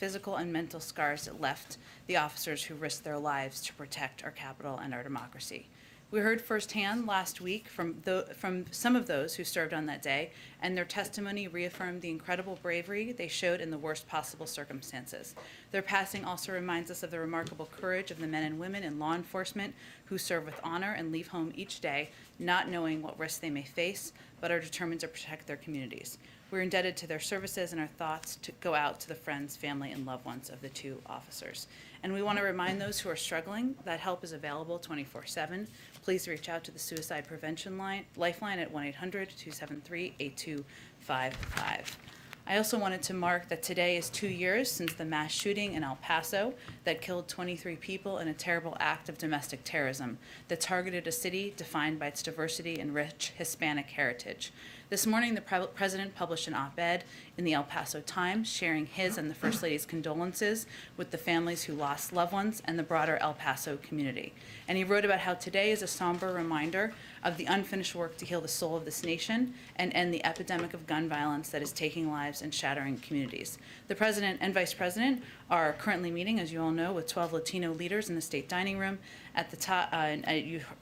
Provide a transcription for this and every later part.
physical and mental scars that left the officers who risked their lives to protect our capital and our democracy. We heard firsthand last week from some of those who served on that day, and their testimony reaffirmed the incredible bravery they showed in the worst possible circumstances. Their passing also reminds us of the remarkable courage of the men and women in law enforcement who serve with honor and leave home each day, not knowing what risks they may face, but are determined to protect their communities. We're indebted to their services, and our thoughts to go out to the friends, family, and loved ones of the two officers. And we want to remind those who are struggling that help is available 24/7. Please reach out to the Suicide Prevention Lifeline at 1-800-273-8255. I also wanted to mark that today is 2 years since the mass shooting in El Paso that killed 23 people in a terrible act of domestic terrorism that targeted a city defined by its diversity and rich Hispanic heritage. This morning, the President published an op-ed in the El Paso Times sharing his and the First Lady's condolences with the families who lost loved ones and the broader El Paso community. And he wrote about how today is a somber reminder of the unfinished work to heal the soul of this nation and end the epidemic of gun violence that is taking lives and shattering communities. The President and Vice President are currently meeting, as you all know, with 12 Latino leaders in the state dining room at the top.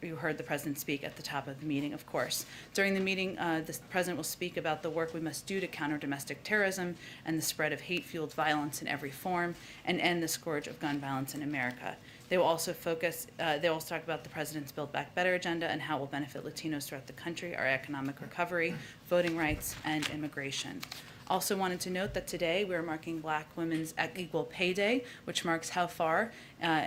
You heard the President speak at the top of the meeting, of course. During the meeting, the President will speak about the work we must do to counter domestic terrorism and the spread of hate-fueled violence in every form and end the scourge of gun violence in America. They will also talk about the President's Build Back Better agenda and how it will benefit Latinos throughout the country, our economic recovery, voting rights, and immigration. Also wanted to note that today we are marking Black Women's Equal Pay Day, which marks how far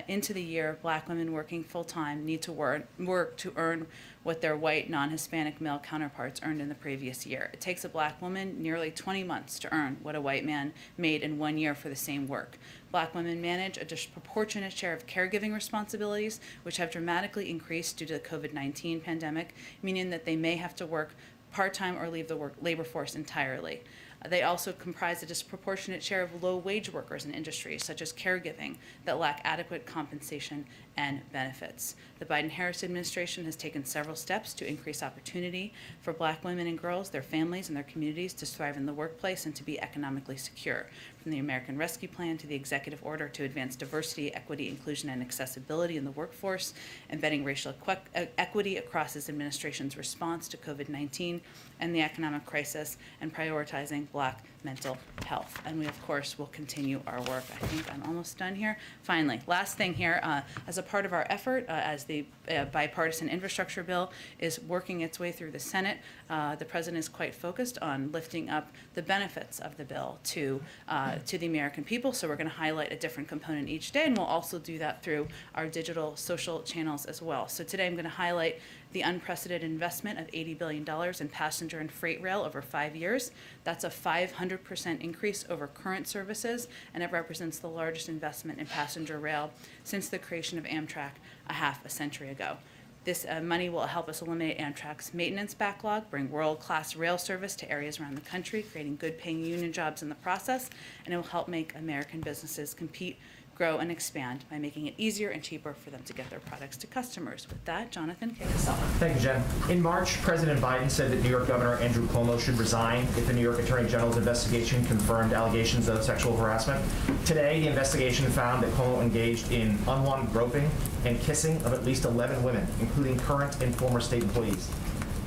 into the year Black women working full-time need to work to earn what their white, non-Hispanic male counterparts earned in the previous year. It takes a Black woman nearly 20 months to earn what a white man made in 1 year for the same work. Black women manage a disproportionate share of caregiving responsibilities, which have dramatically increased due to the COVID-19 pandemic, meaning that they may have to work part-time or leave the labor force entirely. They also comprise a disproportionate share of low-wage workers in industries such as caregiving that lack adequate compensation and benefits. The Biden-Harris administration has taken several steps to increase opportunity for Black women and girls, their families, and their communities to thrive in the workplace and to be economically secure. From the American Rescue Plan to the executive order to advance diversity, equity, inclusion, and accessibility in the workforce, embedding racial equity across this administration's response to COVID-19 and the economic crisis, and prioritizing Black mental health. And we, of course, will continue our work. I think I'm almost done here. Finally, last thing here, as a part of our effort, as the bipartisan infrastructure bill is working its way through the Senate, the President is quite focused on lifting up the benefits of the bill to the American people. So we're going to highlight a different component each day, and we'll also do that through our digital social channels as well. So today I'm going to highlight the unprecedented investment of $80 billion in passenger and freight rail over 5 years. That's a 500% increase over current services, and it represents the largest investment in passenger rail since the creation of Amtrak a half a century ago. This money will help us eliminate Amtrak's maintenance backlog, bring world-class rail service to areas around the country, creating good-paying union jobs in the process, and it will help make American businesses compete, grow, and expand by making it easier and cheaper for them to get their products to customers. With that, Jonathan, kick us off. Thank you, Jen. In March, President Biden said that New York Governor Andrew Cuomo should resign if the New York Attorney General's investigation confirmed allegations of sexual harassment. Today, the investigation found that Cuomo engaged in unwanted groping and kissing of at least 11 women, including current and former state employees.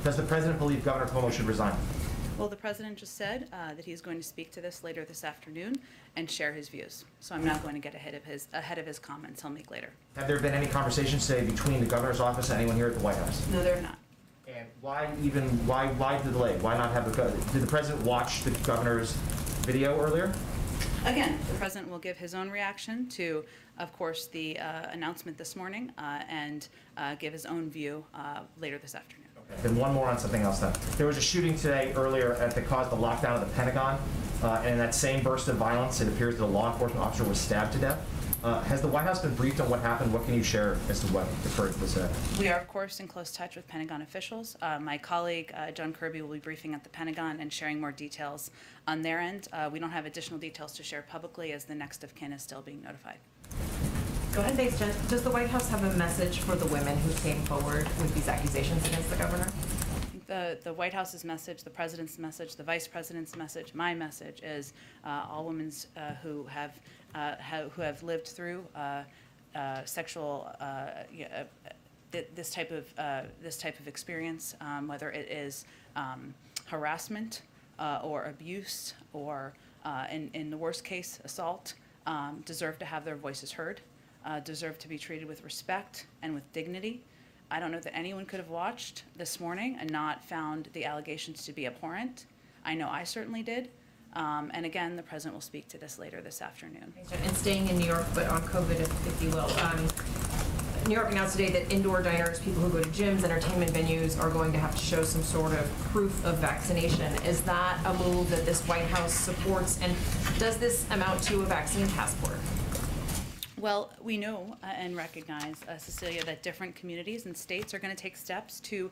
Does the President believe Governor Cuomo should resign? Well, the President just said that he's going to speak to this later this afternoon and share his views. So I'm not going to get ahead of his comments he'll make later. Have there been any conversations today between the governor's office and anyone here at the White House? No, there are not. And why the delay? Why not have did the President watch the governor's video earlier? Again, the President will give his own reaction to, of course, the announcement this morning and give his own view later this afternoon. Okay. Then one more on something else then. There was a shooting today earlier that caused the lockdown of the Pentagon, and in that same burst of violence, it appears that a law enforcement officer was stabbed to death. Has the White House been briefed on what happened? What can you share as to what occurred this day? We are, of course, in close touch with Pentagon officials. My colleague, John Kirby, will be briefing at the Pentagon and sharing more details on their end. We don't have additional details to share publicly as the next of kin is still being notified. Go ahead. Thanks, Jen. Does the White House have a message for the women who came forward with these accusations against the governor? I think the White House's message, the president's message, the vice president's message, my message is all women who have lived through sexual this type of experience, whether it is harassment or abuse or in the worst case assault, deserve to have their voices heard, deserve to be treated with respect and with dignity. I don't know that anyone could have watched this morning and not found the allegations to be abhorrent. I know I certainly did. And again, the president will speak to this later this afternoon. And staying in New York, but on COVID, if you will. New York announced today that indoor diners, people who go to gyms, entertainment venues, are going to have to show some sort of proof of vaccination. Is that a move that this White House supports? And does this amount to a vaccine passport? Well, we know and recognize, Cecilia, that different communities and states are going to take steps to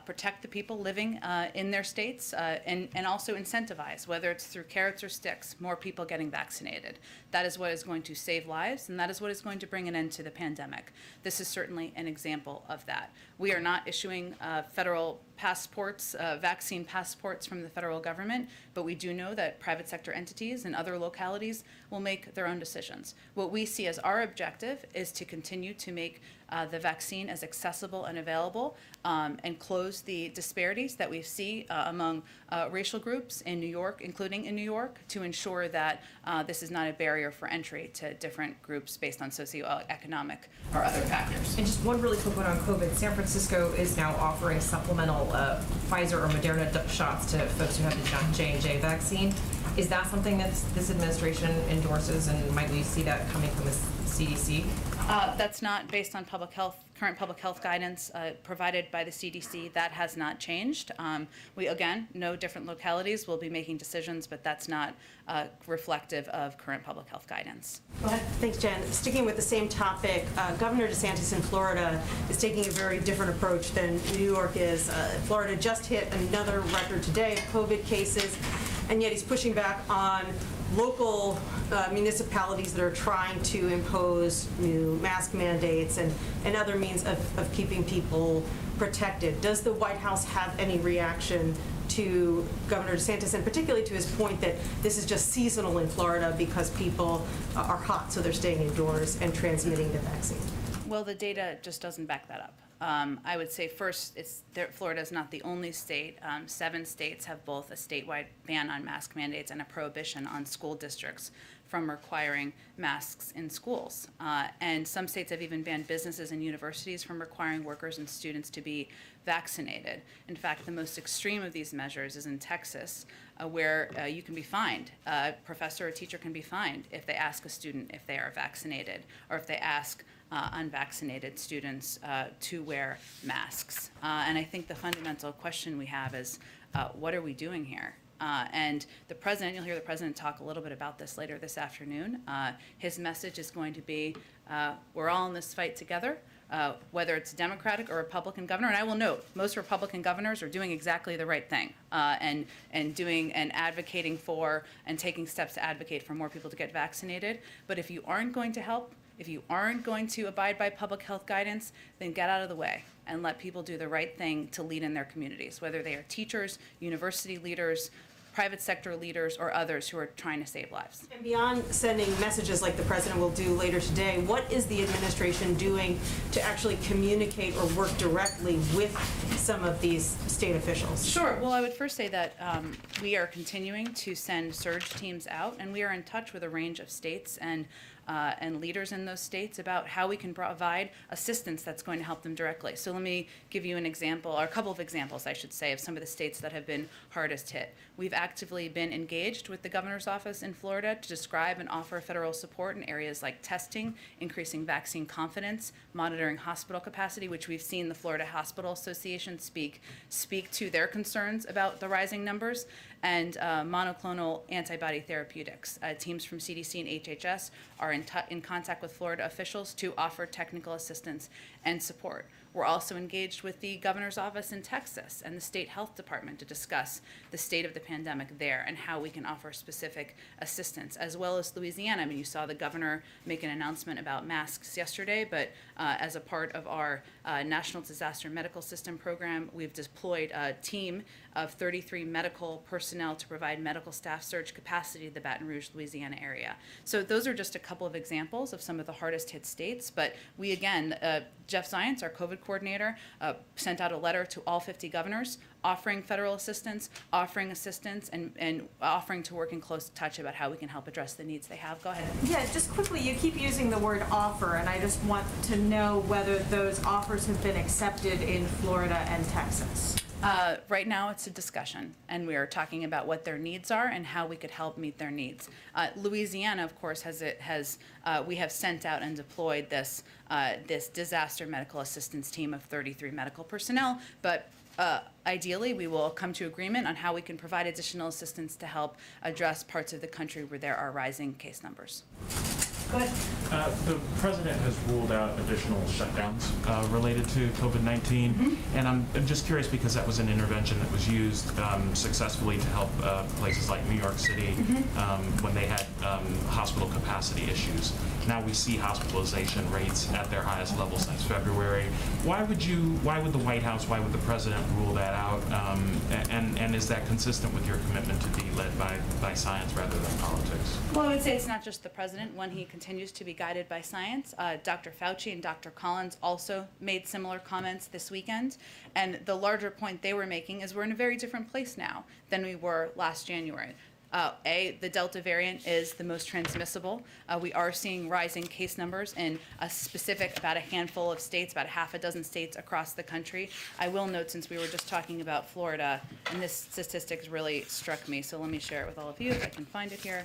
protect the people living in their states and also incentivize, whether it's through carrots or sticks, more people getting vaccinated. That is what is going to save lives, and that is what is going to bring an end to the pandemic. This is certainly an example of that. We are not issuing federal passports, vaccine passports from the federal government, but we do know that private sector entities and other localities will make their own decisions. What we see as our objective is to continue to make the vaccine as accessible and available and close the disparities that we see among racial groups in New York, including in New York, to ensure that this is not a barrier for entry to different groups based on socioeconomic or other factors. And just one really quick one on COVID. San Francisco is now offering supplemental Pfizer or Moderna shots to folks who have the J&J vaccine. Is that something that this administration endorses, and might we see that coming from the CDC? That's not based on current public health guidance provided by the CDC. That has not changed. We, again, know different localities will be making decisions, but that's not reflective of current public health guidance. Go ahead. Thanks, Jen. Sticking with the same topic, Governor DeSantis in Florida is taking a very different approach than New York is. Florida just hit another record today of COVID cases, and yet he's pushing back on local municipalities that are trying to impose new mask mandates and other means of keeping people protected. Does the White House have any reaction to Governor DeSantis, and particularly to his point that this is just seasonal in Florida because people are hot, so they're staying indoors and transmitting the vaccine? Well, the data just doesn't back that up. I would say first, Florida is not the only state. 7 states have both a statewide ban on mask mandates and a prohibition on school districts from requiring masks in schools. And some states have even banned businesses and universities from requiring workers and students to be vaccinated. In fact, the most extreme of these measures is in Texas, where you can be fined. A professor or teacher can be fined if they ask a student if they are vaccinated, or if they ask unvaccinated students to wear masks. And I think the fundamental question we have is, what are we doing here? And the president, you'll hear the president talk a little bit about this later this afternoon. His message is going to be, we're all in this fight together, whether it's Democratic or Republican governor. And I will note, most Republican governors are doing exactly the right thing and doing and advocating for and taking steps to advocate for more people to get vaccinated. But if you aren't going to help, if you aren't going to abide by public health guidance, then get out of the way and let people do the right thing to lead in their communities, whether they are teachers, university leaders, private sector leaders, or others who are trying to save lives. And beyond sending messages like the president will do later today, what is the administration doing to actually communicate or work directly with some of these state officials? Sure. Well, I would first say that we are continuing to send surge teams out, and we are in touch with a range of states and leaders in those states about how we can provide assistance that's going to help them directly. So let me give you an example, or a couple of examples, I should say, of some of the states that have been hardest hit. We've actively been engaged with the governor's office in Florida to describe and offer federal support in areas like testing, increasing vaccine confidence, monitoring hospital capacity, which we've seen the Florida Hospital Association speak to their concerns about the rising numbers, and monoclonal antibody therapeutics. Teams from CDC and HHS are in contact with Florida officials to offer technical assistance and support. We're also engaged with the governor's office in Texas and the state health department to discuss the state of the pandemic there and how we can offer specific assistance, as well as Louisiana. I mean, you saw the governor make an announcement about masks yesterday, but as a part of our National Disaster Medical System program, we've deployed a team of 33 medical personnel to provide medical staff surge capacity to the Baton Rouge, Louisiana area. So those are just a couple of examples of some of the hardest hit states, but we again, Jeff Zients, our COVID coordinator, sent out a letter to all 50 governors offering federal assistance, offering assistance, and offering to work in close touch about how we can help address the needs they have. Go ahead. Yeah, just quickly, you keep using the word offer, and I just want to know whether those offers have been accepted in Florida and Texas. Right now, it's a discussion, and we are talking about what their needs are and how we could help meet their needs. Louisiana, of course, we have sent out and deployed this disaster medical assistance team of 33 medical personnel, but ideally, we will come to agreement on how we can provide additional assistance to help address parts of the country where there are rising case numbers. Go ahead. The president has ruled out additional shutdowns related to COVID-19, and I'm just curious because that was an intervention that was used successfully to help places like New York City when they had hospital capacity issues. Now we see hospitalization rates at their highest level since February. Why would the White House, why would the president rule that out? And is that consistent with your commitment to be led by science rather than politics? Well, I would say it's not just the president. When he continues to be guided by science, Dr. Fauci and Dr. Collins also made similar comments this weekend. And the larger point they were making is we're in a very different place now than we were last January. The Delta variant is the most transmissible. We are seeing rising case numbers in about a handful of states, about half a dozen states across the country. I will note, since we were just talking about Florida, and this statistic really struck me, so let me share it with all of you if I can find it here.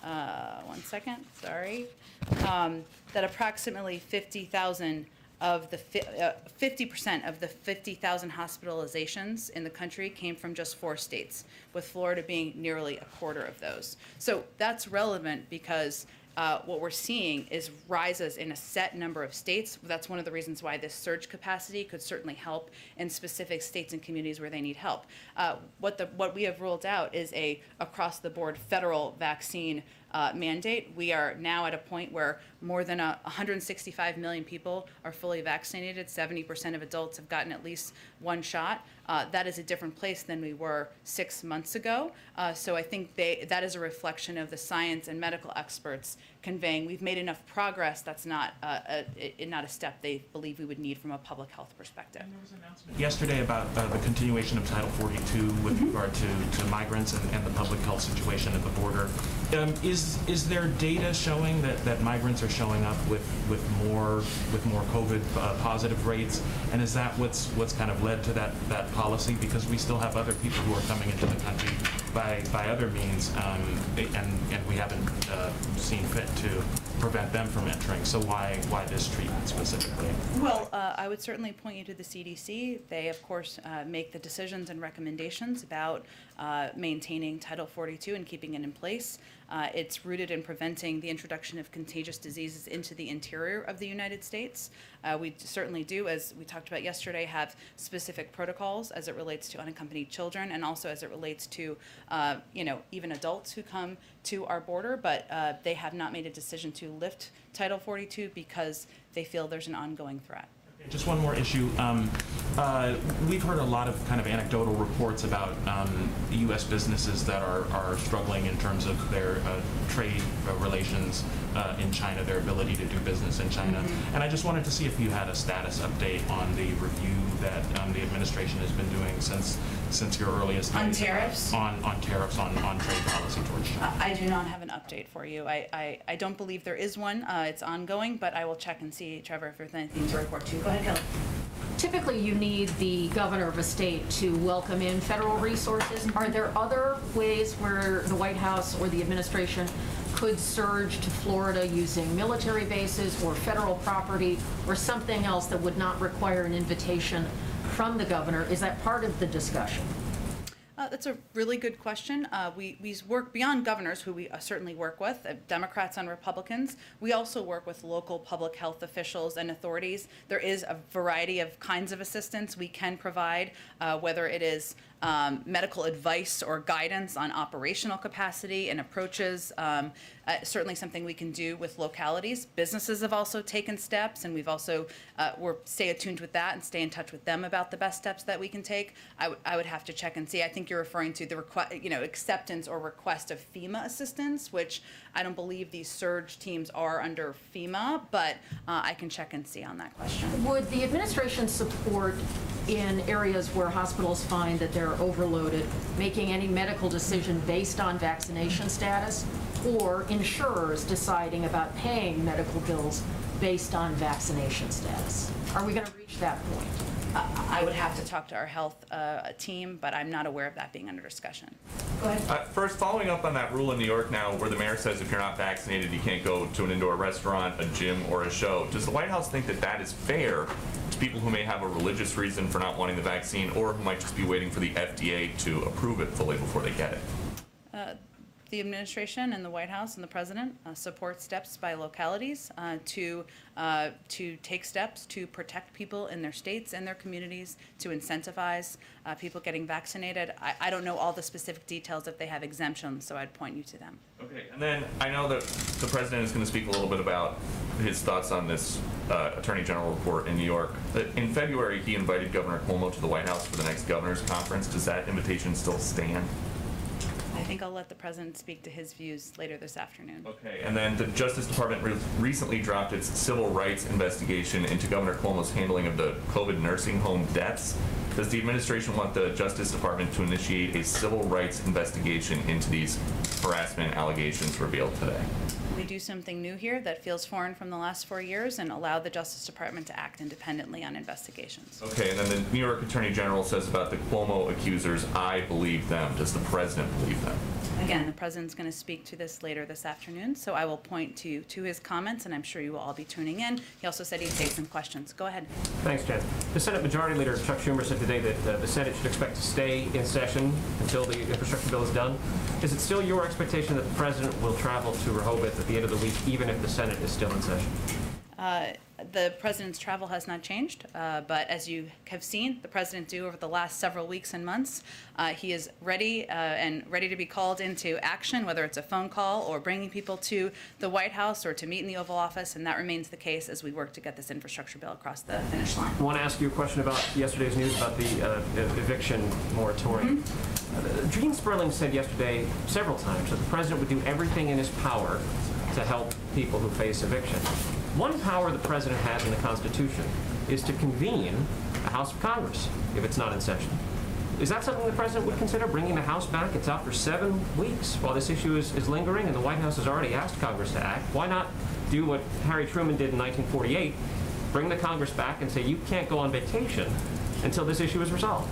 1 second, sorry. That approximately 50,000 of the 50% of the 50,000 hospitalizations in the country came from just 4 states, with Florida being nearly a quarter of those. So that's relevant because what we're seeing is rises in a set number of states. That's one of the reasons why this surge capacity could certainly help in specific states and communities where they need help. What we have ruled out is a across-the-board federal vaccine mandate. We are now at a point where more than 165 million people are fully vaccinated. 70% of adults have gotten at least 1 shot. That is a different place than we were 6 months ago. So I think that is a reflection of the science and medical experts conveying we've made enough progress. That's not a step they believe we would need from a public health perspective. And there was an announcement yesterday about the continuation of Title 42 with regard to migrants and the public health situation at the border. Is there data showing that migrants are showing up with more COVID positive rates, and is that what's kind of led to that policy? Because we still have other people who are coming into the country by other means, and we haven't seen fit to prevent them from entering. So why this treatment specifically? Well, I would certainly point you to the CDC. They, of course, make the decisions and recommendations about maintaining Title 42 and keeping it in place. It's rooted in preventing the introduction of contagious diseases into the interior of the United States. We certainly do, as we talked about yesterday, have specific protocols as it relates to unaccompanied children and also as it relates to, even adults who come to our border, but they have not made a decision to lift Title 42 because they feel there's an ongoing threat. Just one more issue. We've heard a lot of kind of anecdotal reports about U.S. businesses that are struggling in terms of their trade relations in China, their ability to do business in China. Mm-hmm. And I just wanted to see if you had a status update on the review that the administration has been doing since your earliest days. On tariffs? On tariffs, on trade policy towards China. I do not have an update for you. I don't believe there is one. It's ongoing, but I will check and see, Trevor, if there's anything to report to you. Go ahead, Kelly. Typically, you need the governor of a state to welcome in federal resources. Are there other ways where the White House or the administration could surge to Florida using military bases or federal property or something else that would not require an invitation from the governor? Is that part of the discussion? That's a really good question. We work beyond governors, who we certainly work with, Democrats and Republicans. We also work with local public health officials and authorities. There is a variety of kinds of assistance we can provide, whether it is medical advice or guidance on operational capacity and approaches. Certainly something we can do with localities. Businesses have also taken steps, and we've also stay attuned with that and stay in touch with them about the best steps that we can take. I would have to check and see. I think you're referring to the acceptance or request of FEMA assistance, which I don't believe these surge teams are under FEMA, but I can check and see on that question. Would the administration support, in areas where hospitals find that they're overloaded, making any medical decision based on vaccination status, or insurers deciding about paying medical bills based on vaccination status? Are we going to reach that point? I would have to talk to our health team, but I'm not aware of that being under discussion. Go ahead. First, following up on that rule in New York now where the mayor says if you're not vaccinated, you can't go to an indoor restaurant, a gym, or a show. Does the White House think that that is fair to people who may have a religious reason for not wanting the vaccine or who might just be waiting for the FDA to approve it fully before they get it? The administration and the White House and the president support steps by localities to take steps to protect people in their states and their communities, to incentivize people getting vaccinated. I don't know all the specific details if they have exemptions, so I'd point you to them. Okay, and then I know that the president is going to speak a little bit about his thoughts on this Attorney General report in New York. In February, he invited Governor Cuomo to the White House for the next governor's conference. Does that invitation still stand? I think I'll let the president speak to his views later this afternoon. Okay, and then the Justice Department recently dropped its civil rights investigation into Governor Cuomo's handling of the COVID nursing home deaths. Does the administration want the Justice Department to initiate a civil rights investigation into these harassment allegations revealed today? We do something new here that feels foreign from the last 4 years and allow the Justice Department to act independently on investigations. Okay, and then the New York Attorney General says about the Cuomo accusers, I believe them. Does the president believe them? Again, the president's going to speak to this later this afternoon, so I will point to his comments, and I'm sure you will all be tuning in. He also said he'd take some questions. Go ahead. Thanks, Jen. The Senate Majority Leader, Chuck Schumer, said today that the Senate should expect to stay in session until the infrastructure bill is done. Is it still your expectation that the president will travel to Rehoboth at the end of the week, even if the Senate is still in session? The president's travel has not changed, but as you have seen the president do over the last several weeks and months, he is ready to be called into action, whether it's a phone call or bringing people to the White House or to meet in the Oval Office, and that remains the case as we work to get this infrastructure bill across the finish line. I want to ask you a question about yesterday's news about the eviction moratorium. Gene Sperling said yesterday several times that the president would do everything in his power to help people who face eviction. One power the president has in the Constitution is to convene a House of Congress if it's not in session. Is that something the president would consider, bringing the House back? It's out for 7 weeks while this issue is lingering, and the White House has already asked Congress to act. Why not do what Harry Truman did in 1948, bring the Congress back and say, you can't go on vacation until this issue is resolved?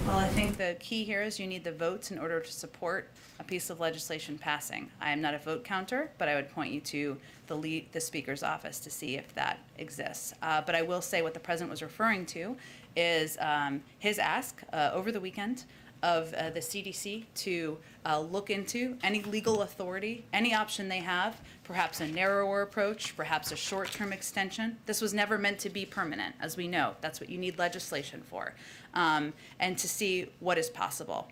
Well, I think the key here is you need the votes in order to support a piece of legislation passing. I am not a vote counter, but I would point you to the Speaker's office to see if that exists. But I will say what the president was referring to is his ask over the weekend of the CDC to look into any legal authority, any option they have, perhaps a narrower approach, perhaps a short-term extension. This was never meant to be permanent, as we know. That's what you need legislation for, and to see what is possible.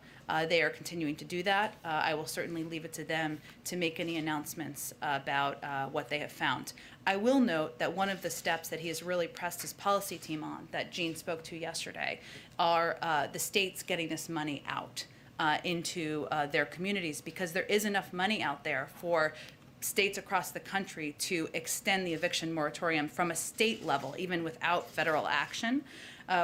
They are continuing to do that. I will certainly leave it to them to make any announcements about what they have found. I will note that one of the steps that he has really pressed his policy team on, that Gene spoke to yesterday, are the states getting this money out into their communities, because there is enough money out there for states across the country to extend the eviction moratorium from a state level, even without federal action.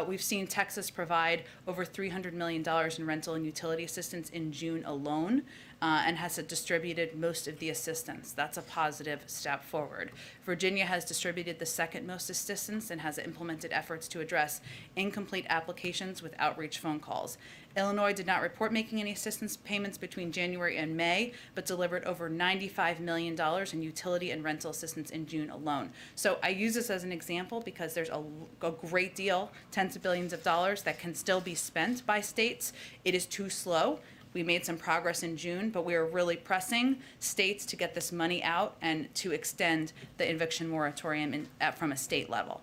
We've seen Texas provide over $300 million in rental and utility assistance in June alone, and has distributed most of the assistance. That's a positive step forward. Virginia has distributed the second most assistance and has implemented efforts to address incomplete applications with outreach phone calls. Illinois did not report making any assistance payments between January and May, but delivered over $95 million in utility and rental assistance in June alone. So I use this as an example because there's a great deal, tens of billions of dollars, that can still be spent by states. It is too slow. We made some progress in June, but we are really pressing states to get this money out and to extend the eviction moratorium from a state level.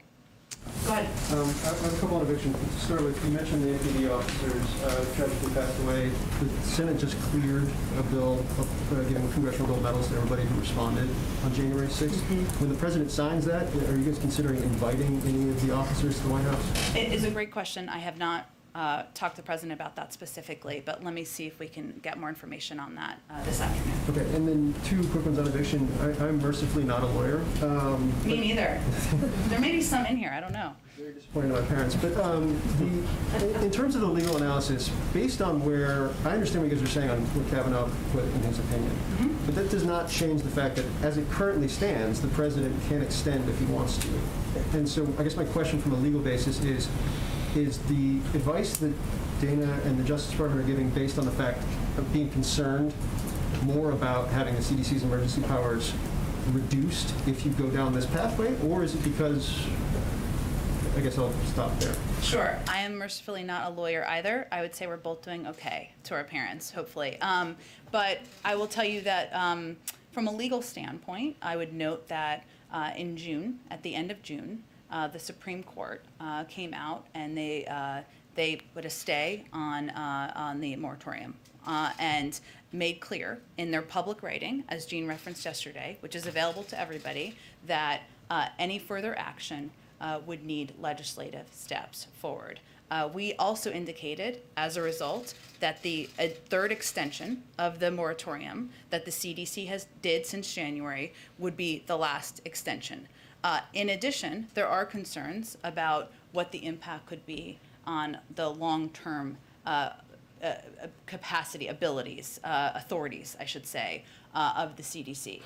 Go ahead. I have a couple of evictions. To start with, you mentioned the NPD officers tragically passed away. The Senate just cleared a bill giving congressional gold medals to everybody who responded on January 6th. When the president signs that, are you guys considering inviting any of the officers to the White House? It is a great question. I have not talked to the president about that specifically, but let me see if we can get more information on that this afternoon. Okay, and then two quick ones on eviction. I'm mercifully not a lawyer. Me neither. There may be some in here. I don't know. Very disappointing to my parents. But in terms of the legal analysis, based on where, I understand what you guys are saying on what Kavanaugh put in his opinion, but that does not change the fact that as it currently stands, the president can extend if he wants to. And so I guess my question from a legal basis is the advice that Dana and the Justice Department are giving based on the fact of being concerned more about having the CDC's emergency powers reduced if you go down this pathway, or is it because, I guess I'll stop there. Sure. I am mercifully not a lawyer either. I would say we're both doing okay to our parents, hopefully. But I will tell you that from a legal standpoint, I would note that in June, at the end of June, the Supreme Court came out and they put a stay on the moratorium and made clear in their public writing, as Jean referenced yesterday, which is available to everybody, that any further action would need legislative steps forward. We also indicated, as a result, that the third extension of the moratorium that the CDC did since January would be the last extension. In addition, there are concerns about what the impact could be on the long-term capacity, authorities, I should say, of the CDC.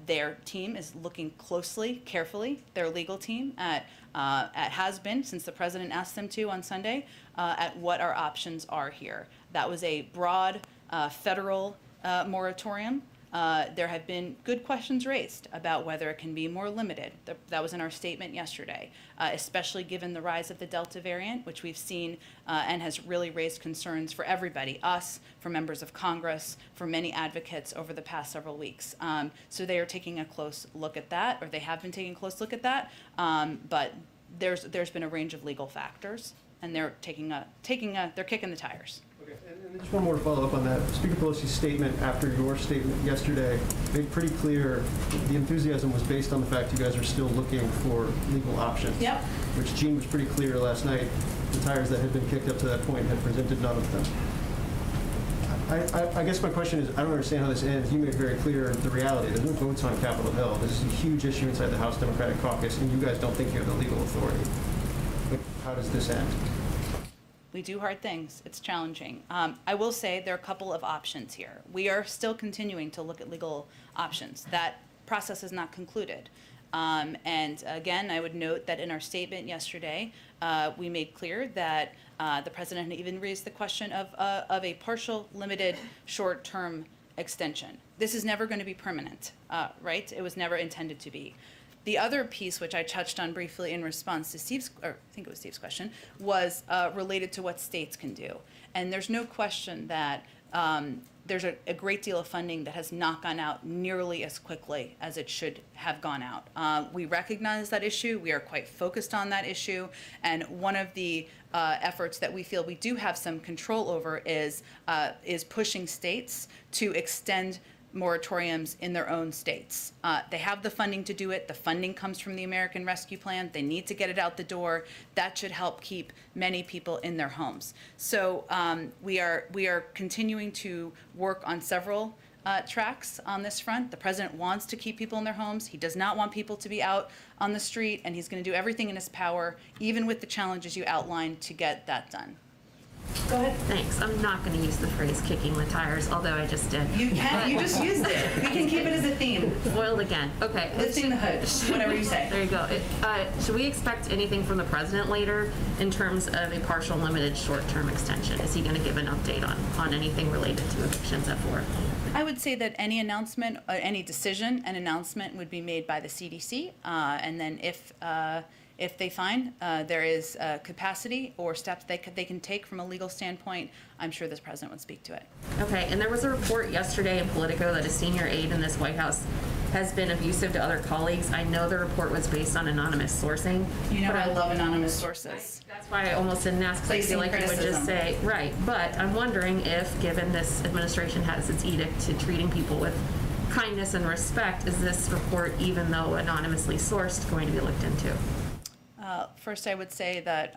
Their team is looking closely, carefully, their legal team has been since the president asked them to on Sunday, at what our options are here. That was a broad federal moratorium. There have been good questions raised about whether it can be more limited. That was in our statement yesterday, especially given the rise of the Delta variant, which we've seen and has really raised concerns for everybody, us, for members of Congress, for many advocates over the past several weeks. So they are taking a close look at that, or they have been taking a close look at that. But there's been a range of legal factors, and they're kicking the tires. Okay, and just one more to follow up on that. Speaker Pelosi's statement after your statement yesterday made pretty clear the enthusiasm was based on the fact you guys are still looking for legal options. Yep. Which Jean was pretty clear last night. The tires that had been kicked up to that point had presented none of them. I guess my question is, I don't understand how this ends. You made very clear the reality. There's no votes on Capitol Hill. This is a huge issue inside the House Democratic Caucus, and you guys don't think you have the legal authority. Like, how does this end? We do hard things. It's challenging. I will say there are a couple of options here. We are still continuing to look at legal options. That process is not concluded. And again, I would note that in our statement yesterday, we made clear that the president had even raised the question of a partial, limited, short-term extension. This is never going to be permanent, right? It was never intended to be. The other piece, which I touched on briefly in response to I think it was Steve's question, was related to what states can do. And there's no question that there's a great deal of funding that has not gone out nearly as quickly as it should have gone out. We recognize that issue. We are quite focused on that issue. And one of the efforts that we feel we do have some control over is pushing states to extend moratoriums in their own states. They have the funding to do it. The funding comes from the American Rescue Plan. They need to get it out the door. That should help keep many people in their homes. So we are continuing to work on several tracks on this front. The president wants to keep people in their homes. He does not want people to be out on the street, and he's going to do everything in his power, even with the challenges you outlined, to get that done. Go ahead. Thanks. I'm not going to use the phrase kicking the tires, although I just did. You can. You just used it. We can keep it as a theme. Foiled again. Okay. Lifting the hood. Whatever you say. There you go. Should we expect anything from the president later in terms of a partial, limited, short-term extension? Is he going to give an update on anything related to evictions at 4? I would say that any announcement, any decision, an announcement would be made by the CDC, and then if they find there is capacity or steps they can take from a legal standpoint, I'm sure this president would speak to it. Okay, and there was a report yesterday in Politico that a senior aide in this White House has been abusive to other colleagues. I know the report was based on anonymous sourcing. You know, but I love anonymous sources. That's why I almost didn't ask, because I feel like you would just say, right. But I'm wondering if, given this administration has its edict to treating people with kindness and respect, is this report, even though anonymously sourced, going to be looked into? First, I would say that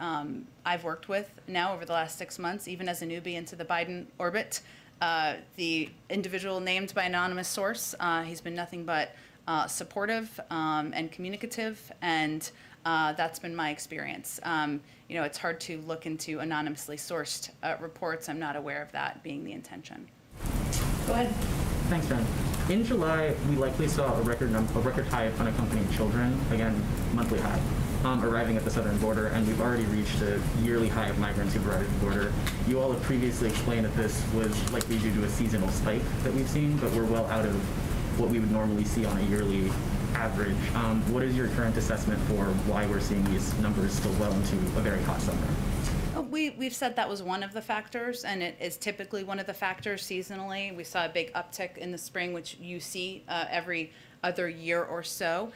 I've worked with now over the last 6 months, even as a newbie into the Biden orbit, the individual named by anonymous source. He's been nothing but supportive and communicative, and that's been my experience. You know, it's hard to look into anonymously sourced reports. I'm not aware of that being the intention. Go ahead. Thanks, Jen. In July, we likely saw a record high of unaccompanied children, again, monthly high, arriving at the southern border, and we've already reached a yearly high of migrants who've arrived at the border. You all have previously explained that this was likely due to a seasonal spike that we've seen, but we're well out of what we would normally see on a yearly average. What is your current assessment for why we're seeing these numbers still well into a very hot summer? We've said that was one of the factors, and it is typically one of the factors seasonally. We saw a big uptick in the spring, which you see every other year or so.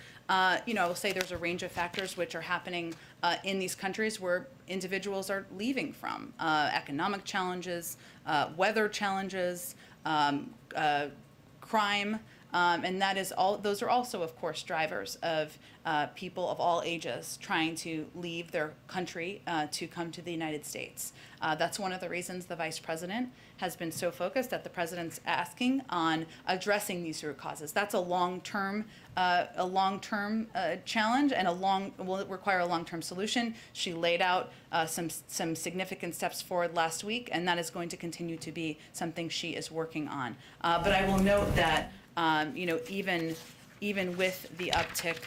You know, I will say there's a range of factors which are happening in these countries where individuals are leaving from. Economic challenges, weather challenges, crime, and that is all. Those are also, of course, drivers of people of all ages trying to leave their country to come to the United States. That's one of the reasons the vice president has been so focused that the president's asking on addressing these root causes. That's a long-term challenge, and will require a long-term solution. She laid out some significant steps forward last week, and that is going to continue to be something she is working on. But I will note that you know, even with the uptick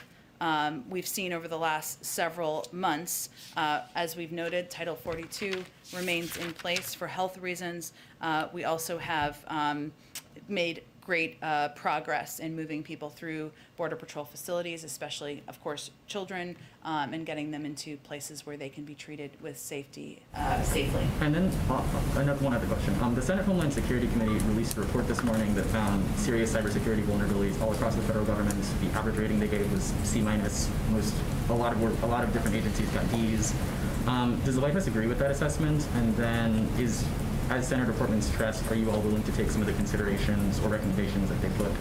we've seen over the last several months, as we've noted, Title 42 remains in place for health reasons. We also have made great progress in moving people through Border Patrol facilities, especially, of course, children, and getting them into places where they can be treated with safely. And then one other question. The Senate Homeland Security Committee released a report this morning that found serious cybersecurity vulnerabilities all across the federal government. The average rating they gave was C-. A lot of different agencies got Ds. Does the White House agree with that assessment? And then as Senator Portman stressed, are you all willing to take some of the considerations or recommendations that they put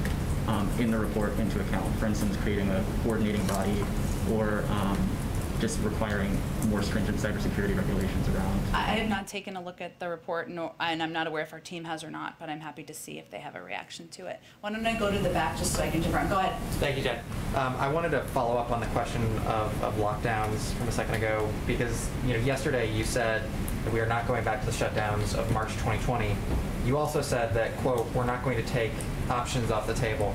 in the report into account? For instance, creating a coordinating body or just requiring more stringent cybersecurity regulations around? I have not taken a look at the report, and I'm not aware if our team has or not, but I'm happy to see if they have a reaction to it. Why don't I go to the back just so I can confirm? Go ahead. Thank you, Jen. I wanted to follow up on the question of lockdowns from a second ago, because yesterday you said that we are not going back to the shutdowns of March 2020. You also said that, quote, we're not going to take options off the table.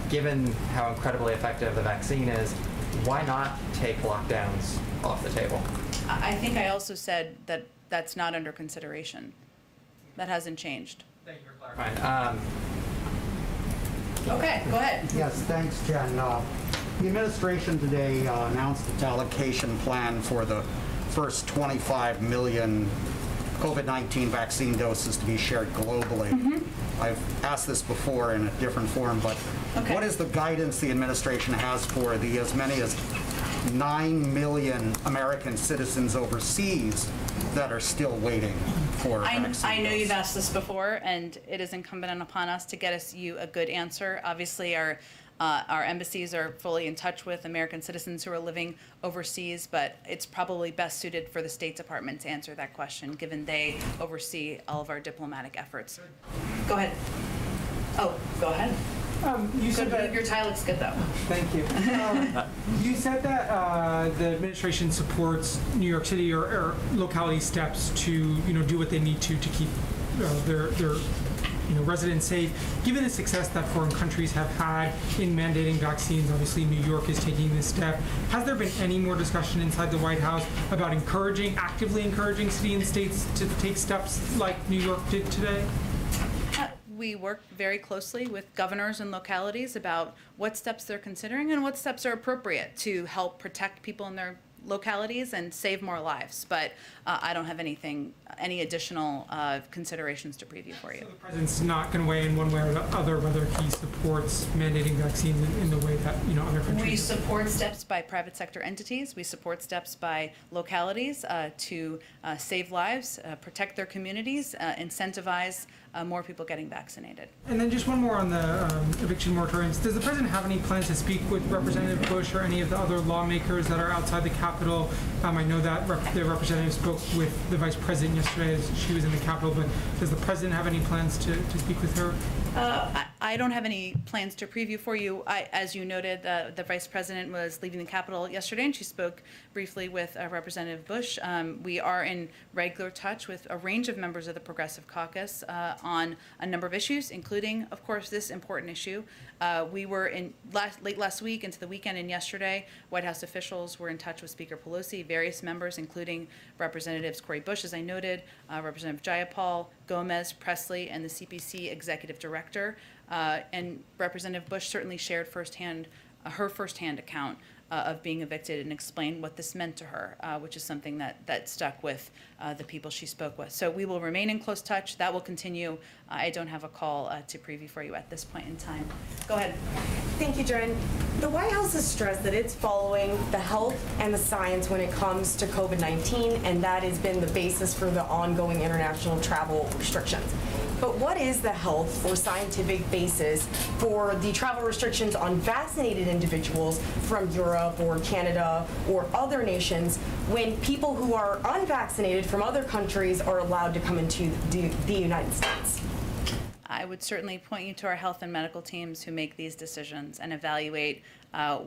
Given how incredibly effective the vaccine is, why not take lockdowns off the table? I think I also said that that's not under consideration. That hasn't changed. Thank you for clarifying. Okay, go ahead. Yes, thanks, Jen. The administration today announced its allocation plan for the first 25 million COVID-19 vaccine doses to be shared globally. Mm-hmm. I've asked this before in a different form, but what is the guidance the administration has for the as many as 9 million American citizens overseas that are still waiting for vaccine? I know you've asked this before, and it is incumbent upon us to get you a good answer. Obviously, our embassies are fully in touch with American citizens who are living overseas, but it's probably best suited for the State Department to answer that question, given they oversee all of our diplomatic efforts. Go ahead. Oh, go ahead. You said that. Your tie looks good, though. Thank you. You said that the administration supports New York City or locality steps to do what they need to keep their residents safe. Given the success that foreign countries have had in mandating vaccines, obviously New York is taking this step. Has there been any more discussion inside the White House about actively encouraging city and states to take steps like New York did today? We work very closely with governors and localities about what steps they're considering and what steps are appropriate to help protect people in their localities and save more lives. But I don't have any additional considerations to preview for you. So the president's not going to weigh in one way or the other whether he supports mandating vaccines in the way that other countries. We support steps by private sector entities. We support steps by localities to save lives, protect their communities, incentivize more people getting vaccinated. And then just one more on the eviction moratoriums. Does the president have any plans to speak with Representative Bush or any of the other lawmakers that are outside the Capitol? I know that the representative spoke with the vice president yesterday as she was in the Capitol, but does the president have any plans to speak with her? I don't have any plans to preview for you. As you noted, the vice president was leaving the Capitol yesterday, and she spoke briefly with Representative Bush. We are in regular touch with a range of members of the Progressive Caucus on a number of issues, including, of course, this important issue. We were late last week into the weekend and yesterday, White House officials were in touch with Speaker Pelosi, various members, including Representatives Cori Bush, as I noted, Representative Jayapal, Gomez, Presley, and the CPC executive director. And Representative Bush certainly shared her firsthand account of being evicted and explained what this meant to her, which is something that stuck with the people she spoke with. So we will remain in close touch. That will continue. I don't have a call to preview for you at this point in time. Go ahead. Thank you, Jen. The White House has stressed that it's following the health and the science when it comes to COVID-19, and that has been the basis for the ongoing international travel restrictions. But what is the health or scientific basis for the travel restrictions on vaccinated individuals from Europe or Canada or other nations when people who are unvaccinated from other countries are allowed to come into the United States? I would certainly point you to our health and medical teams who make these decisions and evaluate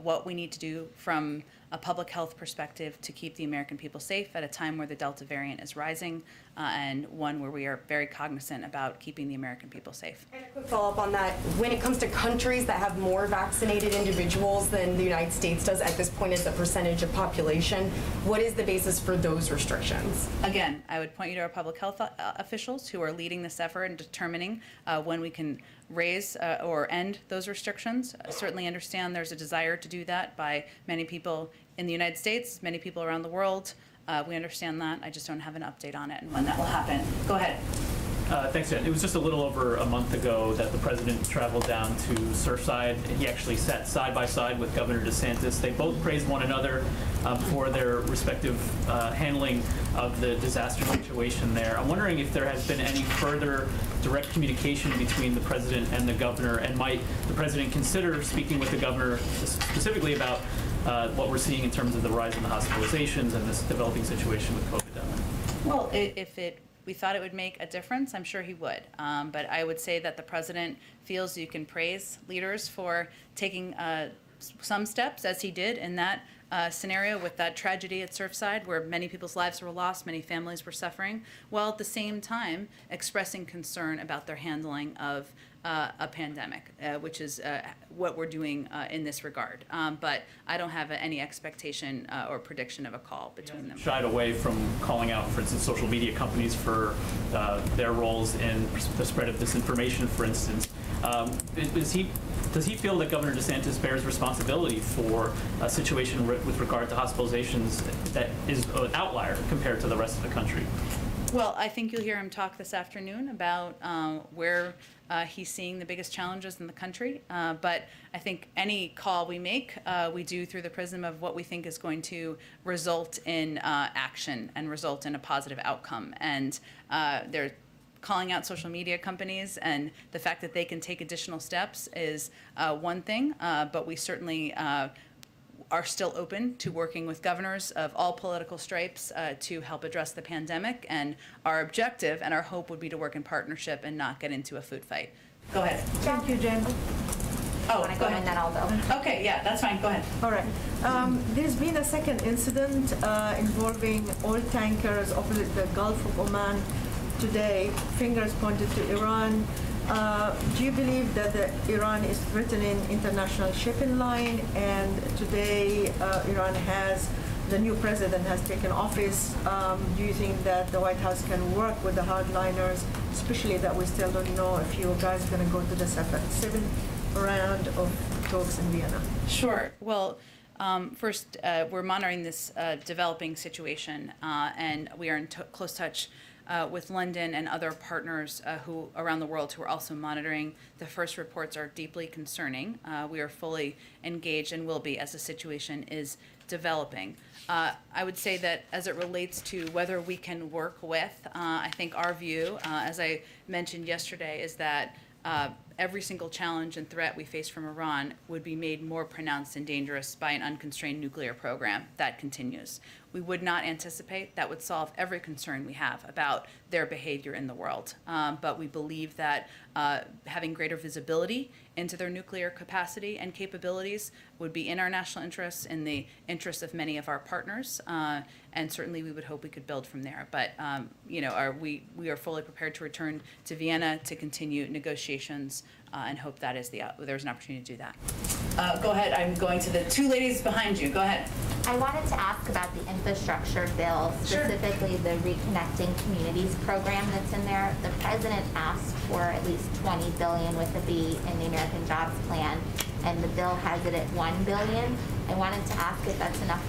what we need to do from a public health perspective to keep the American people safe at a time where the Delta variant is rising and one where we are very cognizant about keeping the American people safe. And a quick follow-up on that. When it comes to countries that have more vaccinated individuals than the United States does at this point as a percentage of population, what is the basis for those restrictions? Again, I would point you to our public health officials who are leading this effort and determining when we can raise or end those restrictions. I certainly understand there's a desire to do that by many people in the United States, many people around the world. We understand that. I just don't have an update on it and when that will happen. Go ahead. Thanks, Jen. It was just a little over a month ago that the president traveled down to Surfside. He actually sat side by side with Governor DeSantis. They both praised one another for their respective handling of the disaster situation there. I'm wondering if there has been any further direct communication between the president and the governor, and might the president consider speaking with the governor specifically about what we're seeing in terms of the rise in the hospitalizations and this developing situation with COVID? Well, if we thought it would make a difference, I'm sure he would. But I would say that the president feels you can praise leaders for taking some steps, as he did in that scenario with that tragedy at Surfside, where many people's lives were lost, many families were suffering, while at the same time expressing concern about their handling of a pandemic, which is what we're doing in this regard. But I don't have any expectation or prediction of a call between them. Shied away from calling out, for instance, social media companies for their roles in the spread of disinformation, for instance. Does he feel that Governor DeSantis bears responsibility for a situation with regard to hospitalizations that is an outlier compared to the rest of the country? Well, I think you'll hear him talk this afternoon about where he's seeing the biggest challenges in the country. But I think any call we make, we do through the prism of what we think is going to result in action and result in a positive outcome. And they're calling out social media companies, and the fact that they can take additional steps is one thing, but we certainly are still open to working with governors of all political stripes to help address the pandemic. And our objective and our hope would be to work in partnership and not get into a food fight. Go ahead. Thank you, Jen. Oh, Want to go go ahead. and then I'll go. Okay, yeah, that's fine, go ahead. All right. There's been a second incident involving oil tankers opposite the Gulf of Oman today. Fingers pointed to Iran. Do you believe that Iran is threatening international shipping line? And today, the new president has taken office. Do you think that the White House can work with the hardliners, especially that we still don't know if you guys are going to go to the seventh round of talks in Vienna? Sure. Well, first, we're monitoring this developing situation, and we are in close touch with London and other partners who around the world who are also monitoring. The first reports are deeply concerning. We are fully engaged and will be as the situation is developing. I would say that as it relates to whether we can work with, I think our view, as I mentioned yesterday, is that every single challenge and threat we face from Iran would be made more pronounced and dangerous by an unconstrained nuclear program that continues. We would not anticipate that would solve every concern we have about their behavior in the world. But we believe that having greater visibility into their nuclear capacity and capabilities would be in our national interests, in the interests of many of our partners, and certainly we would hope we could build from there. But we are fully prepared to return to Vienna to continue negotiations and hope that is there's an opportunity to do that. Go ahead. I'm going to the two ladies behind you. Go ahead. I wanted to ask about the infrastructure bill, specifically the Reconnecting Communities program that's in there. The president asked for at least $20 billion with a B in the American Jobs Plan, and the bill has it at $1 billion. I wanted to ask if that's enough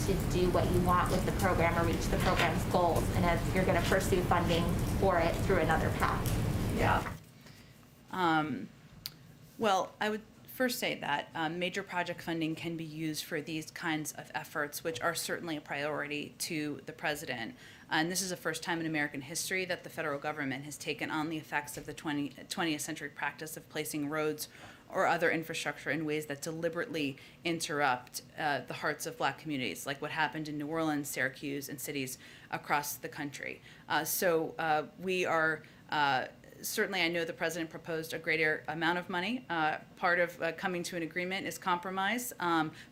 to do what you want with the program or reach the program's goals, and if you're going to pursue funding for it through another path. Yeah. Well, I would first say that major project funding can be used for these kinds of efforts, which are certainly a priority to the president. And this is the first time in American history that the federal government has taken on the effects of the 20th century practice of placing roads or other infrastructure in ways that deliberately interrupt the hearts of Black communities, like what happened in New Orleans, Syracuse, and cities across the country. We are certainly, I know the president proposed a greater amount of money. Part of coming to an agreement is compromise,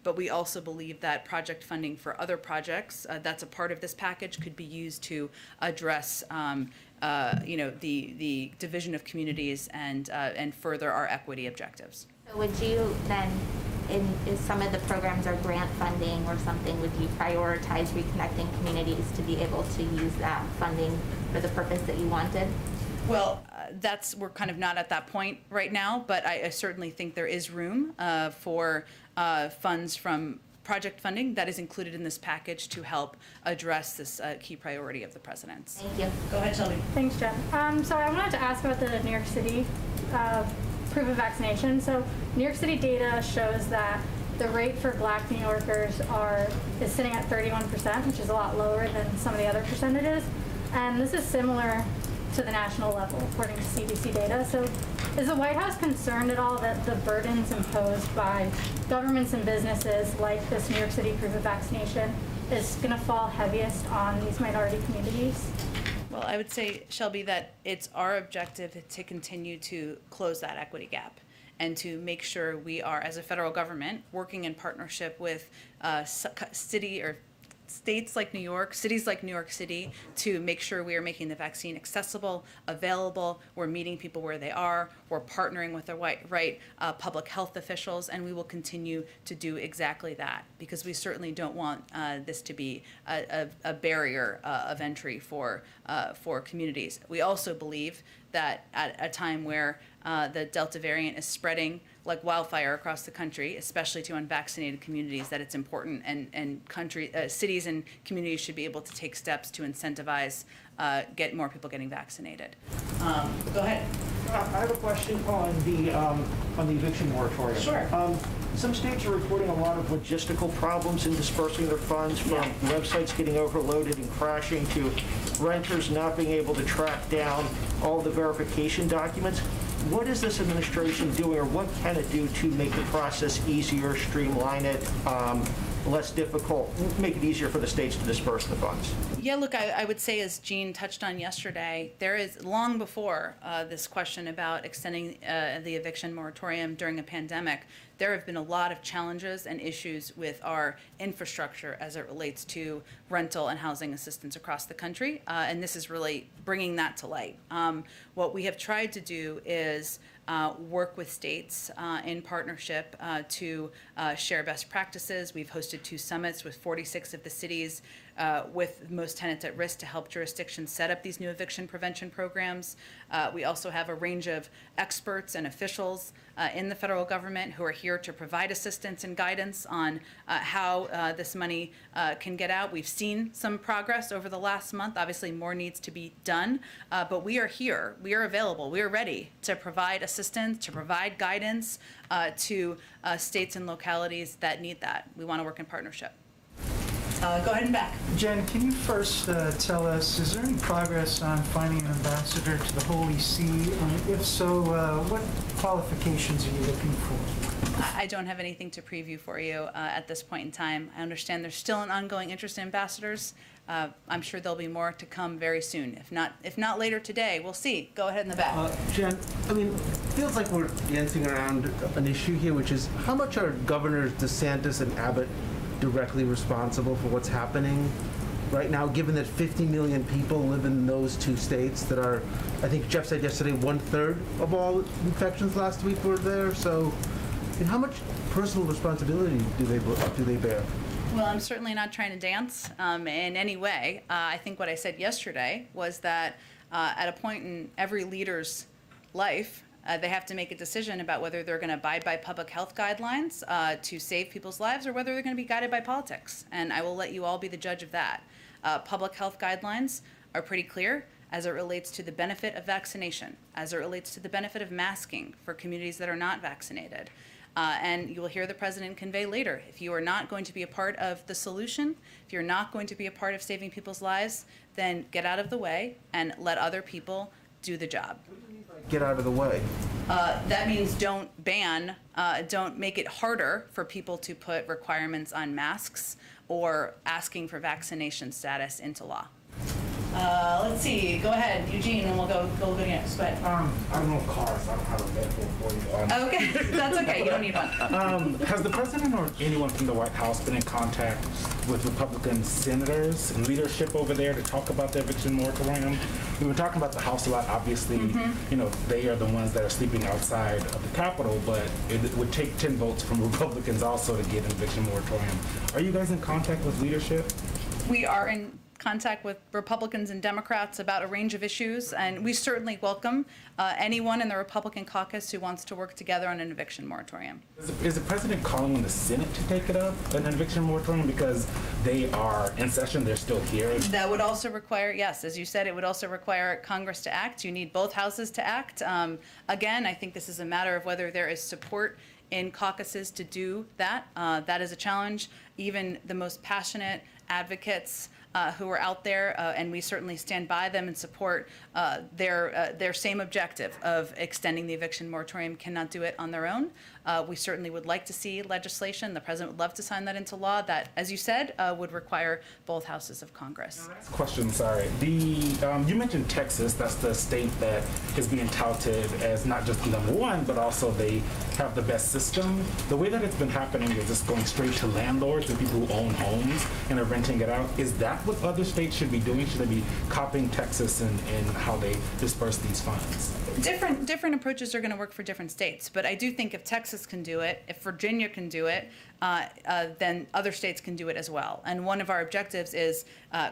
but we also believe that project funding for other projects that's a part of this package could be used to address the division of communities and further our equity objectives. So would you then, if some of the programs are grant funding or something, would you prioritize reconnecting communities to be able to use that funding for the purpose that you wanted? Well, we're kind of not at that point right now, but I certainly think there is room for funds from project funding that is included in this package to help address this key priority of the president's. Thank you. Go ahead, Shelby. Thanks, Jen. So I wanted to ask about the New York City proof of vaccination. So New York City data shows that the rate for Black New Yorkers is sitting at 31%, which is a lot lower than some of the other percentages. And this is similar to the national level, according to CDC data. So is the White House concerned at all that the burdens imposed by governments and businesses like this New York City proof of vaccination is going to fall heaviest on these minority communities? Well, I would say, Shelby, that it's our objective to continue to close that equity gap and to make sure we are, as a federal government, working in partnership with states like New York, cities like New York City, to make sure we are making the vaccine accessible, available. We're meeting people where they are. We're partnering with the right public health officials, and we will continue to do exactly that because we certainly don't want this to be a barrier of entry for communities. We also believe that at a time where the Delta variant is spreading like wildfire across the country, especially to unvaccinated communities, that it's important and cities and communities should be able to take steps to incentivize get more people getting vaccinated. Go ahead. I have a question on the eviction moratorium. Sure. Some states are reporting a lot of logistical problems in dispersing their funds, from websites getting overloaded and crashing to renters not being able to track down all the verification documents. What is this administration doing, or what can it do to make the process easier, streamline it, less difficult, make it easier for the states to disperse the funds? Yeah, look, I would say, as Jean touched on yesterday, there is, long before this question about extending the eviction moratorium during a pandemic, there have been a lot of challenges and issues with our infrastructure as it relates to rental and housing assistance across the country, and this is really bringing that to light. What we have tried to do is work with states in partnership to share best practices. We've hosted 2 summits with 46 of the cities with most tenants at risk to help jurisdictions set up these new eviction prevention programs. We also have a range of experts and officials in the federal government who are here to provide assistance and guidance on how this money can get out. We've seen some progress over the last month. Obviously, more needs to be done, but we are here. We are available. We are ready to provide assistance, to provide guidance to states and localities that need that. We want to work in partnership. Go ahead and back. Jen, can you first tell us, is there any progress on finding an ambassador to the Holy See? If so, what qualifications are you looking for? I don't have anything to preview for you at this point in time. I understand there's still an ongoing interest in ambassadors. I'm sure there'll be more to come very soon. If not later today, we'll see. Go ahead in the back. Jen, I mean, it feels like we're dancing around an issue here, which is how much are Governors DeSantis and Abbott directly responsible for what's happening right now, given that 50 million people live in those 2 states that are, I think Jeff said yesterday, 1/3 of all infections last week were there. So, and how much personal responsibility do they bear? Well, I'm certainly not trying to dance in any way. I think what I said yesterday was that at a point in every leader's life, they have to make a decision about whether they're going to abide by public health guidelines to save people's lives or whether they're going to be guided by politics. And I will let you all be the judge of that. Public health guidelines are pretty clear as it relates to the benefit of vaccination, as it relates to the benefit of masking for communities that are not vaccinated. And you will hear the president convey later, if you are not going to be a part of the solution, if you're not going to be a part of saving people's lives, then get out of the way and let other people do the job. Get out of the way. That means don't make it harder for people to put requirements on masks or asking for vaccination status into law. Let's see. Go ahead, Eugene, and we'll go next. But I don't know cars. I don't have a vehicle for you. Okay, that's okay. You don't need one. Has the president or anyone from the White House been in contact with Republican senators and leadership over there to talk about the eviction moratorium? We've been talking about the House a lot. Obviously, you know, they are the ones that are sleeping outside of the Capitol, but it would take 10 votes from Republicans also to get an eviction moratorium. Are you guys in contact with leadership? We are in contact with Republicans and Democrats about a range of issues, and we certainly welcome anyone in the Republican caucus who wants to work together on an eviction moratorium. Is the president calling on the Senate to take it up, an eviction moratorium, because they are in session, they're still here? That would also require, yes, as you said, it would also require Congress to act. You need both houses to act. Again, I think this is a matter of whether there is support in caucuses to do that. That is a challenge. Even the most passionate advocates who are out there, and we certainly stand by them and support their same objective of extending the eviction moratorium, cannot do it on their own. We certainly would like to see legislation. The president would love to sign that into law that, as you said, would require both houses of Congress. Question, sorry. You mentioned Texas. That's the state that is being touted as not just number one, but also they have the best system. The way that it's been happening is it's going straight to landlords and people who own homes and are renting it out. Is that what other states should be doing? Should they be copying Texas in how they disperse these funds? Different approaches are going to work for different states, but I do think if Texas can do it, if Virginia can do it, then other states can do it as well. And one of our objectives is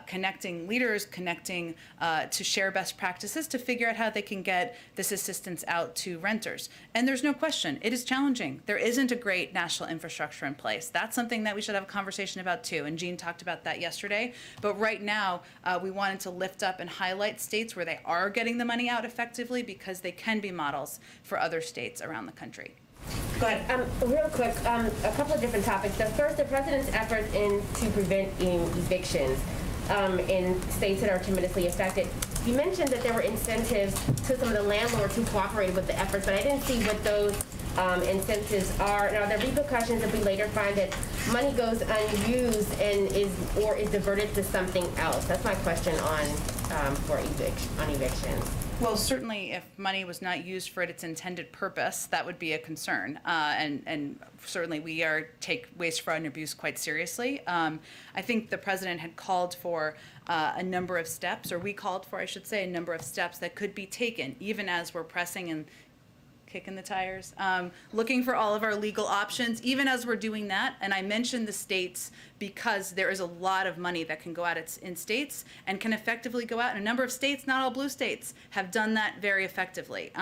connecting leaders, connecting to share best practices to figure out how they can get this assistance out to renters. And there's no question, it is challenging. There isn't a great national infrastructure in place. That's something that we should have a conversation about too, and Jean talked about that yesterday. But right now, we wanted to lift up and highlight states where they are getting the money out effectively because they can be models for other states around the country. Go ahead. Real quick, a couple of different topics. The first, the president's efforts to preventing evictions in states that are tremendously affected. You mentioned that there were incentives to some of the landlords who cooperated with the efforts, but I didn't see what those incentives are, and are there repercussions if we later find that money goes unused and is diverted to something else? That's my question on evictions. Well, certainly if money was not used for its intended purpose, that would be a concern. And certainly we take waste, fraud, and abuse quite seriously. I think the president had called for a number of steps, or we called for, I should say, a number of steps that could be taken, even as we're pressing and kicking the tires, looking for all of our legal options, even as we're doing that. And I mentioned the states because there is a lot of money that can go out in states and can effectively go out. And a number of states, not all blue states, have done that very effectively.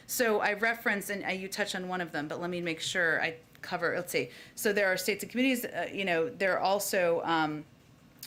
So I referenced, and you touched on one of them, but let me make sure I cover, let's see. So there are states and communities, there are also,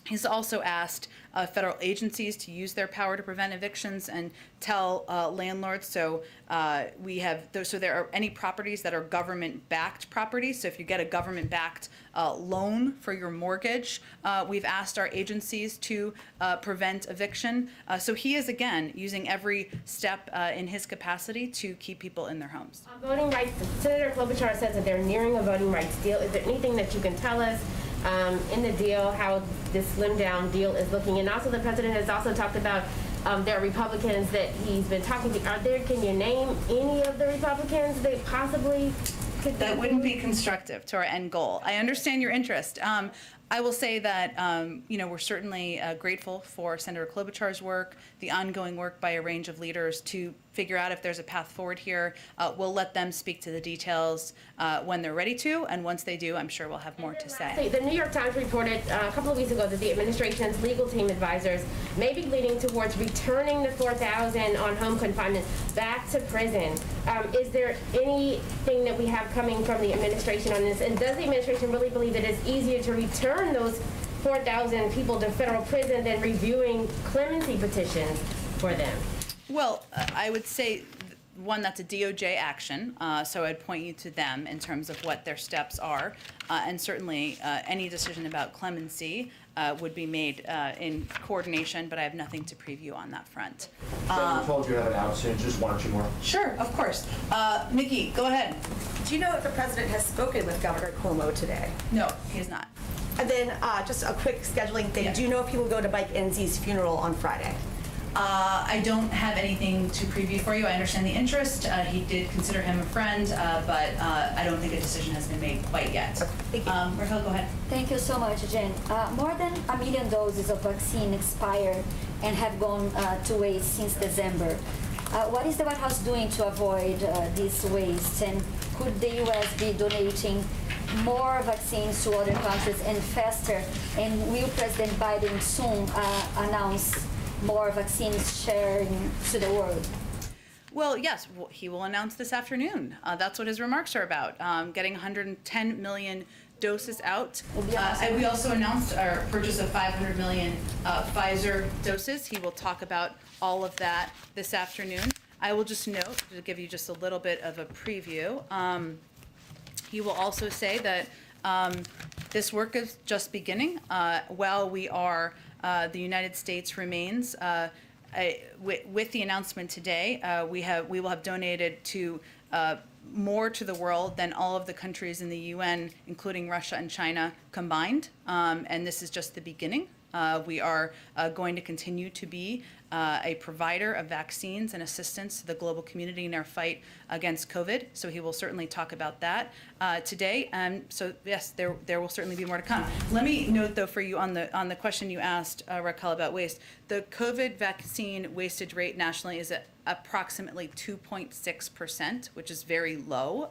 he's also asked federal agencies to use their power to prevent evictions and tell landlords. So so there are any properties that are government-backed properties. So if you get a government-backed loan for your mortgage, we've asked our agencies to prevent eviction. So he is, again, using every step in his capacity to keep people in their homes. On voting rights, Senator Klobuchar says that they're nearing a voting rights deal. Is there anything that you can tell us in the deal, how this slimmed down deal is looking? And also the president has also talked about there are Republicans that he's been talking to. Can you name any of the Republicans that possibly could? That wouldn't be constructive to our end goal. I understand your interest. I will say that, we're certainly grateful for Senator Klobuchar's work, the ongoing work by a range of leaders to figure out if there's a path forward here. We'll let them speak to the details when they're ready to, and once they do, I'm sure we'll have more to say. The New York Times reported a couple of weeks ago that the administration's legal team advisors may be leaning towards returning the 4,000 on home confinement back to prison. Is there anything that we have coming from the administration on this? And does the administration really believe that it's easier to return those 4,000 people to federal prison than reviewing clemency petitions for them? Well, I would say, one, that's a DOJ action, so I'd point you to them in terms of what their steps are. And certainly, any decision about clemency would be made in coordination, but I have nothing to preview on that front. I'm told you have it out soon, just one or two more. Sure, of course. Nikki, go ahead. Do you know if the president has spoken with Governor Cuomo today? No, he has not. And then just a quick scheduling thing. Yeah. Do you know if he will go to Mike Enzie's funeral on Friday? I don't have anything to preview for you. I understand the interest. He did consider him a friend, but I don't think a decision has been made quite yet. Thank you. Raquel, go ahead. Thank you so much, Jen. More than 1 million doses of vaccine expired and have gone to waste since December. What is the White House doing to avoid this waste? And could the U.S. be donating more vaccines to other countries and faster? And will President Biden soon announce more vaccines sharing to the world? Well, yes, he will announce this afternoon. That's what his remarks are about, getting 110 million doses out. And we also announced our purchase of 500 million Pfizer doses. He will talk about all of that this afternoon. I will just note, to give you just a little bit of a preview, he will also say that this work is just beginning. While we are, the United States remains, with the announcement today, we will have donated to more to the world than all of the countries in the UN, including Russia and China combined. And this is just the beginning. We are going to continue to be a provider of vaccines and assistance to the global community in our fight against COVID. So he will certainly talk about that today. So yes, there will certainly be more to come. Let me note, though, for you on the question you asked, Raquel, about waste. The COVID vaccine wastage rate nationally is at approximately 2.6%, which is very low.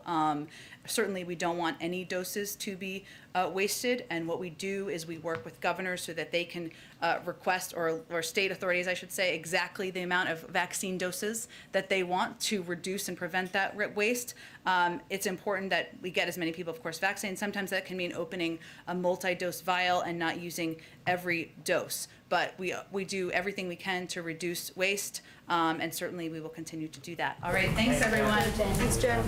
Certainly, we don't want any doses to be wasted, and what we do is we work with governors so that they can request, or state authorities, I should say, exactly the amount of vaccine doses that they want to reduce and prevent that waste. It's important that we get as many people, of course, vaccinated. Sometimes that can mean opening a multi-dose vial and not using every dose. But we do everything we can to reduce waste, and certainly we will continue to do that. All right, thanks everyone. Thanks, Jen.